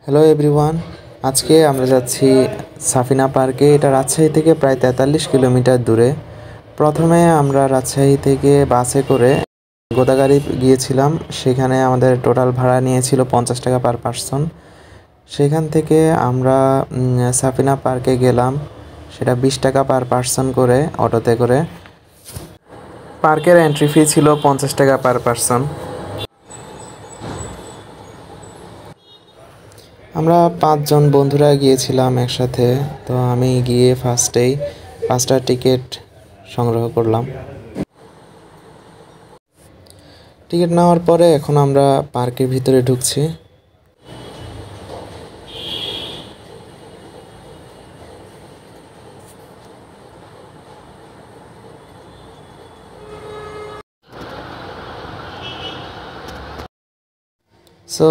Hello everyone, আজকে আমরা যাচ্ছি সাফিনা পার্কে। এটা রাজশাহী থেকে প্রায় 43 কিলোমিটার দূরে। প্রথমে আমরা রাজশাহী থেকে বাসে করে গোদাগাড়ি গিয়েছিলাম। সেখানে আমাদের টোটাল ভাড়া নিয়েছিল 50 টাকা পার পারসন। সেখান থেকে আমরা সাফিনা পার্কে গেলাম, সেটা 20 টাকা পার পারসন করে অটোতে করে। পার্কের এন্ট্রি ফি ছিল 50 টাকা পার পারসন। আমরা 5 জন বন্ধুরা গিয়েছিলাম একসাথে। তো আমি গিয়ে ফার্স্টেই 5টা টিকিট সংগ্রহ করলাম। টিকিট নেওয়ার পরে এখন আমরা পার্কের ভিতরে ঢুকছি। So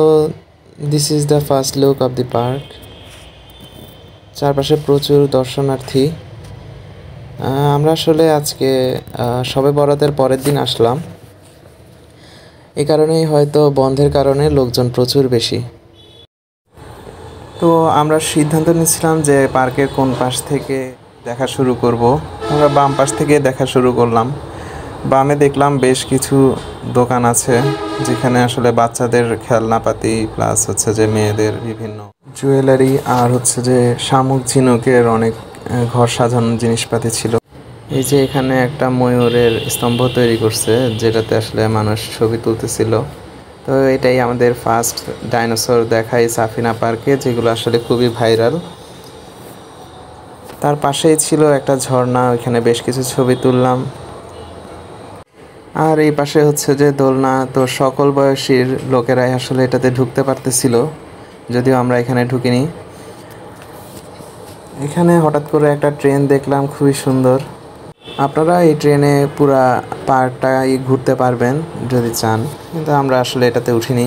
this is the first look of the park. চারপাশে প্রচুর দর্শনার্থী। আমরা আসলে আজকে শবে বরাতের পরের দিন আসলাম, এই কারণেই হয়তো বন্ধের কারণে লোকজন প্রচুর বেশি। তো আমরা সিদ্ধান্ত নিয়েছিলাম যে পার্কের কোন পাশ থেকে দেখা শুরু করব। আমরা বাম পাশ থেকে দেখা শুরু করলাম। বামে দেখলাম বেশ কিছু দোকান আছে, যেখানে আসলে বাচ্চাদের খেলনাপাতি প্লাস হচ্ছে যে মেয়েদের বিভিন্ন জুয়েলারি আর হচ্ছে যে শামুক ঝিনুকের অনেক ঘর সাজানোর জিনিসপাতি ছিল। এই যে এখানে একটা ময়ূরের স্তম্ভ তৈরি করছে, যেটাতে আসলে মানুষ ছবি তুলতেছিল। তো এটাই আমাদের ফার্স্ট ডাইনোসর দেখাই সাফিনা পার্কে, যেগুলো আসলে খুবই ভাইরাল। তার পাশেই ছিল একটা ঝর্ণা, ওইখানে বেশ কিছু ছবি তুললাম। আর এই পাশে হচ্ছে যে দোলনা। তো সকল বয়সীর লোকেরাই আসলে এটাতে ঢুকতে পারতেছিল, যদিও আমরা এখানে ঢুকিনি। এখানে হঠাৎ করে একটা ট্রেন দেখলাম, খুবই সুন্দর। আপনারা এই ট্রেনে পুরা পার্কটাই ঘুরতে পারবেন যদি চান, কিন্তু আমরা আসলে এটাতে উঠিনি।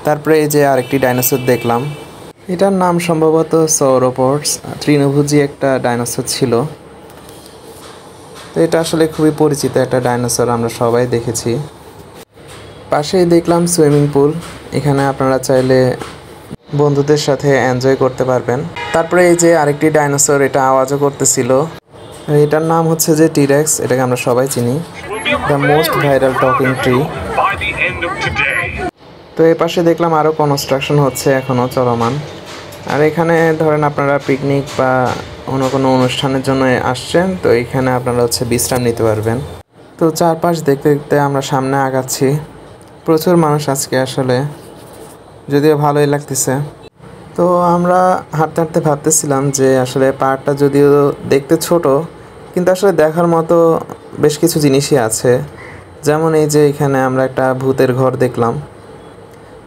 তারপরে এই যে আরেকটি ডাইনোসর দেখলাম, এটার নাম সম্ভবত সৌরোপডস, তৃণভোজী একটা ডাইনোসর ছিল। তো এটা আসলে খুবই পরিচিত একটা ডাইনোসর, আমরা সবাই দেখেছি। পাশেই দেখলাম সুইমিং পুল, এখানে আপনারা চাইলে বন্ধুদের সাথে এনজয় করতে পারবেন। তারপরে এই যে আরেকটি ডাইনোসর, এটা আওয়াজও করতেছিল। এটার নাম হচ্ছে যে টিরেক্স, এটাকে আমরা সবাই চিনি, the most viral talking tree. তো এই পাশে দেখলাম আরও কনস্ট্রাকশন হচ্ছে, এখনও চলমান। আর এখানে ধরেন আপনারা পিকনিক বা অন্য কোনো অনুষ্ঠানের জন্য আসছেন, তো এখানে আপনারা হচ্ছে বিশ্রাম নিতে পারবেন। তো চারপাশ দেখতে দেখতে আমরা সামনে আগাচ্ছি। প্রচুর মানুষ আজকে আসলে, যদিও ভালোই লাগতেছে। তো আমরা হাঁটতে হাঁটতে ভাবতেছিলাম যে আসলে পার্কটা যদিও দেখতে ছোট, কিন্তু আসলে দেখার মতো বেশ কিছু জিনিসই আছে। যেমন এই যে এখানে আমরা একটা ভূতের ঘর দেখলাম।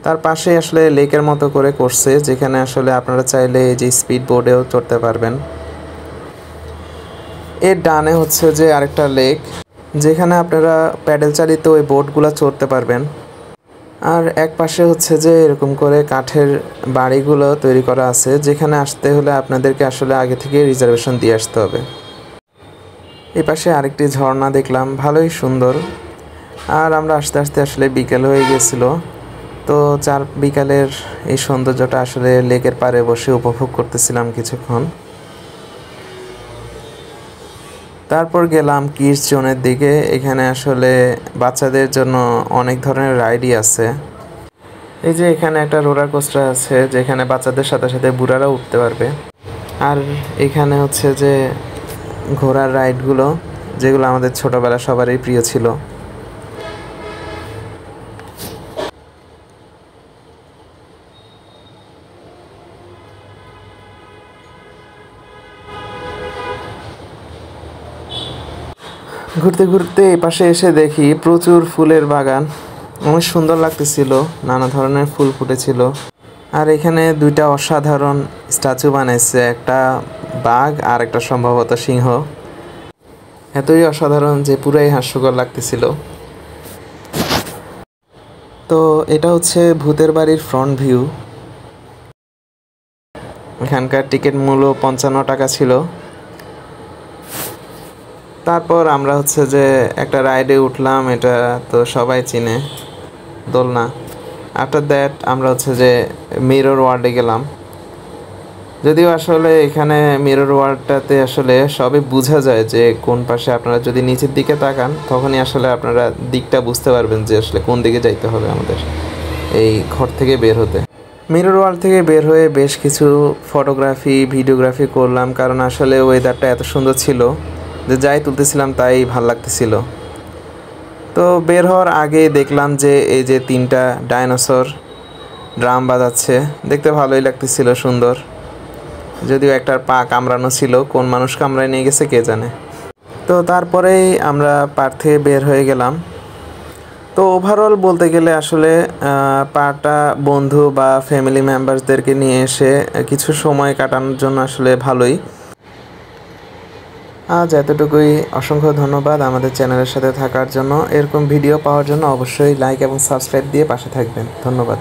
তার পাশে আসলে লেকের মতো করে করছে, যেখানে আসলে আপনারা চাইলে এই যে স্পিড বোর্ডেও চড়তে পারবেন। এর ডানে হচ্ছে যে আরেকটা লেক, যেখানে আপনারা প্যাডেল চালিত ওই বোটগুলো চড়তে পারবেন। আর এক পাশে হচ্ছে যে এরকম করে কাঠের বাড়িগুলো তৈরি করা আছে, যেখানে আসতে হলে আপনাদেরকে আসলে আগে থেকে রিজার্ভেশন দিয়ে আসতে হবে। এই পাশে আরেকটি ঝর্ণা দেখলাম, ভালোই সুন্দর। আর আমরা আস্তে আস্তে আসলে বিকেল হয়ে গেছিলো। তো বিকালের এই সৌন্দর্যটা আসলে লেকের পাড়ে বসে উপভোগ করতেছিলাম কিছুক্ষণ। তারপর গেলাম কিডস জোনের দিকে। এখানে আসলে বাচ্চাদের জন্য অনেক ধরনের রাইডই আছে। এই যে এখানে একটা রোলার কোস্টার আছে, যেখানে বাচ্চাদের সাথে সাথে বুড়ারাও উঠতে পারবে। আর এখানে হচ্ছে যে ঘোড়ার রাইডগুলো, যেগুলো আমাদের ছোটোবেলা সবারই প্রিয় ছিল। ঘুরতে ঘুরতে এই পাশে এসে দেখি প্রচুর ফুলের বাগান, অনেক সুন্দর লাগতেছিল, নানা ধরনের ফুল ফুটেছিল। আর এখানে দুইটা অসাধারণ স্ট্যাচু বানাইছে, একটা বাঘ আর একটা সম্ভবত সিংহ। এতই অসাধারণ যে পুরাই হাস্যকর লাগতেছিল। তো এটা হচ্ছে ভূতের বাড়ির ফ্রন্ট ভিউ। এখানকার টিকিট মূল্য 55 টাকা ছিল। তারপর আমরা হচ্ছে যে একটা রাইডে উঠলাম, এটা তো সবাই চিনে, দোলনা। আফটার দ্যাট আমরা হচ্ছে যে মিরর ওয়ার্ল্ডে গেলাম। যদিও আসলে এখানে মিরর ওয়ার্ল্ডটাতে আসলে সবই বোঝা যায় যে কোন পাশে, আপনারা যদি নিচের দিকে তাকান তখনই আসলে আপনারা দিকটা বুঝতে পারবেন যে আসলে কোন দিকে যাইতে হবে আমাদের এই ঘর থেকে বের হতে। মিরর ওয়ার্ল্ড থেকে বের হয়ে বেশ কিছু ফটোগ্রাফি ভিডিওগ্রাফি করলাম, কারণ আসলে ওয়েদারটা এত সুন্দর ছিল যে যাই তুলতেছিলাম তাই ভাল লাগতেছিল। তো বের হওয়ার আগে দেখলাম যে এই যে 3টা ডাইনোসর ড্রাম বাজাচ্ছে, দেখতে ভালোই লাগতেছিল, সুন্দর। যদিও একটার পা কামড়ানো ছিল, কোন মানুষ কামড়ায় নিয়ে গেছে কে জানে। তো তারপরেই আমরা পার্ক থেকে বের হয়ে গেলাম। তো ওভারঅল বলতে গেলে আসলে পার্কটা বন্ধু বা ফ্যামিলি মেম্বারসদেরকে নিয়ে এসে কিছু সময় কাটানোর জন্য আসলে ভালোই। আজ এতটুকুই। অসংখ্য ধন্যবাদ আমাদের চ্যানেলের সাথে থাকার জন্য। এরকম ভিডিও পাওয়ার জন্য অবশ্যই লাইক এবং সাবস্ক্রাইব দিয়ে পাশে থাকবেন। ধন্যবাদ।